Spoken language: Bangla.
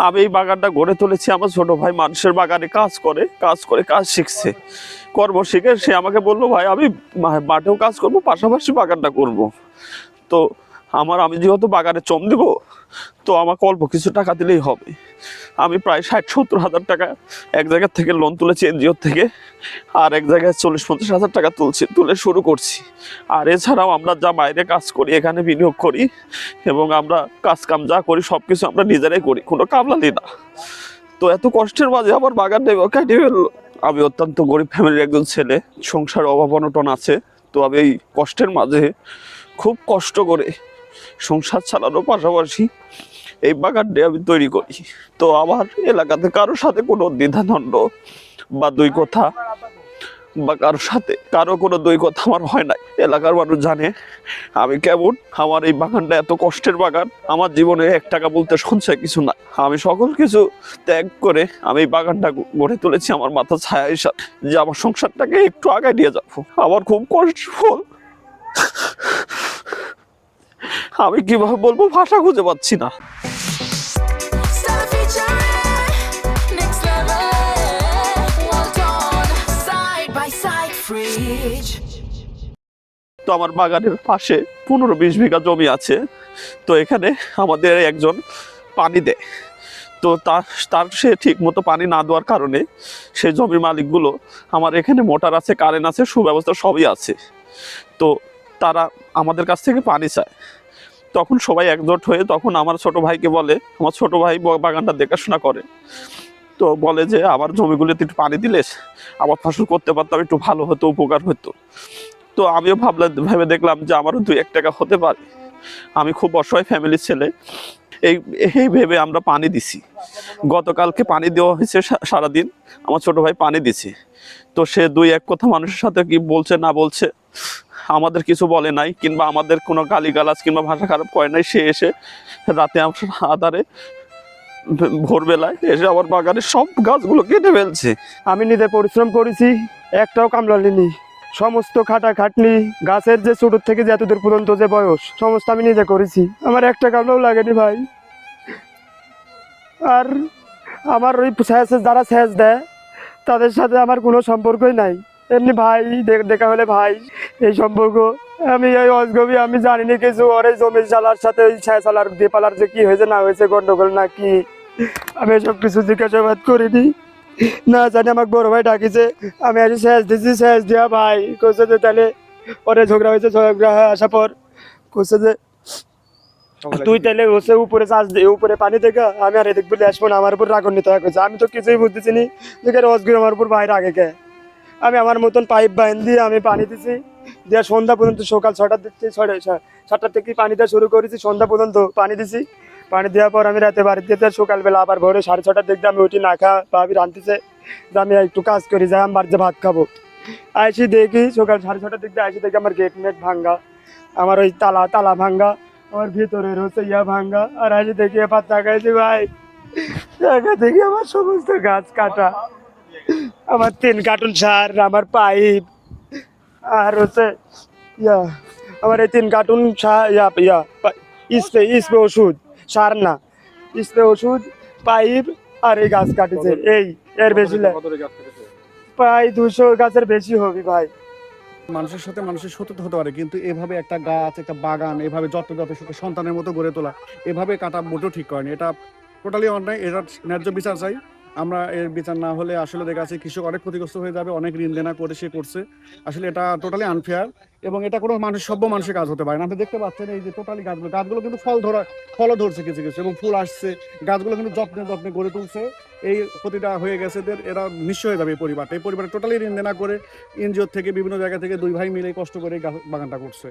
আমি এই বাগানটা গড়ে তুলেছি। আমার ছোট ভাই মানুষের বাগানে কাজ করে কাজ শিখছে, কর্ম শিখে সে আমাকে বললো, ভাই আমি মাঠেও কাজ করব, পাশাপাশি বাগানটা করব। তো আমি যেহেতু বাগানে চম দিব, তো আমাকে অল্প কিছু টাকা দিলেই হবে। আমি প্রায় 60-70 হাজার টাকা এক জায়গা থেকে লোন তুলেছি এনজিও থেকে, আর এক জায়গায় 40-50 হাজার টাকা তুলে শুরু করছি। আর এছাড়াও আমরা যা বাইরে কাজ করি এখানে বিনিয়োগ করি, এবং আমরা কাজ কাম যা করি সব কিছু আমরা নিজেরাই করি, কোনো কামলা দিই না। তো এত কষ্টের মাঝে আমার বাগান কাটিয়ে ফেললো। আমি অত্যন্ত গরিব ফ্যামিলির একজন ছেলে, সংসার অভাব অনটন আছে। তো আমি এই কষ্টের মাঝে খুব কষ্ট করে সংসার চালানোর পাশাপাশি এই বাগানটি আমি তৈরি করি। তো আমার এলাকাতে কারোর সাথে কোনো দ্বিধাদ্বন্দ্ব বা দুই কথা বা কারো কোনো দুই কথা আমার হয় নাই। এলাকার মানুষ জানে আমি কেমন। আমার এই বাগানটা এত কষ্টের বাগান, আমার জীবনে 1 টাকা বলতে সঞ্চয় কিছু না। আমি সকল কিছু ত্যাগ করে আমি এই বাগানটা গড়ে তুলেছি আমার মাথা ছায়া হিসাবে, যে আমার সংসারটাকে একটু আগায় নিয়ে যাবো। আমার খুব কষ্টফল, আমি কিভাবে বলবো, ভাষা খুঁজে পাচ্ছি না। তো আমার বাগানের পাশে 15-20 বিঘা জমি আছে। তো এখানে আমাদের একজন পানি দেয়। তো তার সে ঠিক মতো পানি না দেওয়ার কারণে সেই জমির মালিকগুলো, আমার এখানে মোটর আছে, কারেন্ট আছে, সুব্যবস্থা সবই আছে, তো তারা আমাদের কাছ থেকে পানি চায়। তখন সবাই একজোট হয়ে তখন আমার ছোট ভাইকে বলে, আমার ছোট ভাই বাগানটা দেখাশোনা করে, তো বলে যে আমার জমিগুলোতে একটু পানি দিলে আবার ফসল করতে পারতাম, একটু ভালো হতো, উপকার হতো। তো আমিও ভেবে দেখলাম যে আমারও 2-1 টাকা হতে পারে। আমি খুব অসহায় ফ্যামিলির ছেলে, এই ভেবে আমরা পানি দিছি। গতকালকে পানি দেওয়া হয়েছে সারাদিন, আমার ছোট ভাই পানি দিছে। তো সে 2-1 কথা মানুষের সাথে কি বলছে না বলছে আমাদের কিছু বলে নাই, কিংবা আমাদের কোনো গালিগালাজ কিংবা ভাষা খারাপ করে নাই। সে এসে রাতে আধারে ভোরবেলায় এসে আমার বাগানের সব গাছগুলো কেটে ফেলছে। আমি নিজে পরিশ্রম করেছি, একটাও কামলা নিনি। সমস্ত খাটাখাটনি, গাছের যে ছোট থেকে যে এতদূর পর্যন্ত যে বয়স, সমস্ত আমি নিজে করেছি। আমার একটা কামলাও লাগেনি ভাই। আর আমার ওই যারা সেচ দেয় তাদের সাথে আমার কোনো সম্পর্কই নাই। এমনি ভাই দেখা হলে ভাই, এই সম্পর্ক। আমি এই অজগবি, আমি জানি না কিছু। ওর এই জমি চালার সাথে ওই ছায়াচালার দেপালার যে কি হয়েছে না হয়েছে, গন্ডগোল না কি, আমি এসব কিছু জিজ্ঞাসাবাদ করিনি। না জানি আমাকে বড় ভাই ডাকিছে, আমি আজ শেষ দিচ্ছি, শেষ দিয়া ভাই কইছে যে তাহলে পরে ঝগড়া হয়েছে, ঝগড়া আসার পর কইছে যে তুই তাহলে হচ্ছে উপরে চাষ দিয়ে উপরে পানি থেকে আমি আর এদিক বলে আসবো না, আমার উপর রাগান্বিত হয়ে গেছে। আমি তো কিছুই বুঝতেছি নি যে রসগুলো আমার উপর বাইরে আগে কে। আমি আমার মতন পাইপ বাইন দিয়ে আমি পানি দিছি, দিয়ে সন্ধ্যা পর্যন্ত, সকাল 6টার দিক থেকে 7টার থেকে পানি দেওয়া শুরু করেছি, সন্ধ্যা পর্যন্ত পানি দিছি। পানি দেওয়ার পর আমি রাতে বাড়িতে সকালবেলা আবার ভোরে 6:30টার দিক দিয়ে আমি উঠি, না খা ভাবি রাঁধতেছে যে আমি একটু কাজ করি, যাই আমি বাড়িতে ভাত খাবো। আইসি দেখি সকাল 6:30টার দিক দিয়ে আইসি দেখি আমার গেট মেট ভাঙ্গা, আমার ওই তালা ভাঙ্গা, আমার ভিতরের হচ্ছে ভাঙ্গা। আর আইসি দেখি এবার তাকাইছি ভাই, দেখি আমার সমস্ত গাছ কাটা, আমার 3 কার্টুন সার, আমার পাইপ, আর হচ্ছে আমার এই 3 কার্টুন স্প্রে ওষুধ, সার না স্প্রে ওষুধ, পাইপ, আর এই গাছ কাটিছে। এর বেশি প্রায় 200 গাছের বেশি হবে ভাই। মানুষের সাথে মানুষের শত্রুতা হতে পারে, কিন্তু এভাবে একটা গাছ, একটা বাগান এভাবে যত্ন সাথে সন্তানের মতো গড়ে তোলা, এভাবে কাটা মোটেও ঠিক করেনি। এটা টোটালি অন্যায়। এটার ন্যায্য বিচার চাই আমরা। এর বিচার না হলে আসলে দেখা যাচ্ছে কৃষক অনেক ক্ষতিগ্রস্ত হয়ে যাবে, অনেক ঋণ দেনা করে সে করছে। আসলে এটা টোটালি আনফেয়ার, এবং এটা কোনো সভ্য মানুষের কাজ হতে পারে না। আপনি দেখতে পাচ্ছেন এই যে টোটালি গাছগুলো কিন্তু ফলও ধরছে কিছু কিছু, এবং ফুল আসছে। গাছগুলো কিন্তু যত্নে গড়ে তুলছে। এই ক্ষতিটা হয়ে গেছে এরা নিঃস্ব হয়ে যাবে। এই পরিবারে টোটালি ঋণ দেনা করে এনজিও থেকে বিভিন্ন জায়গা থেকে 2 ভাই মিলে কষ্ট করে বাগানটা করছে।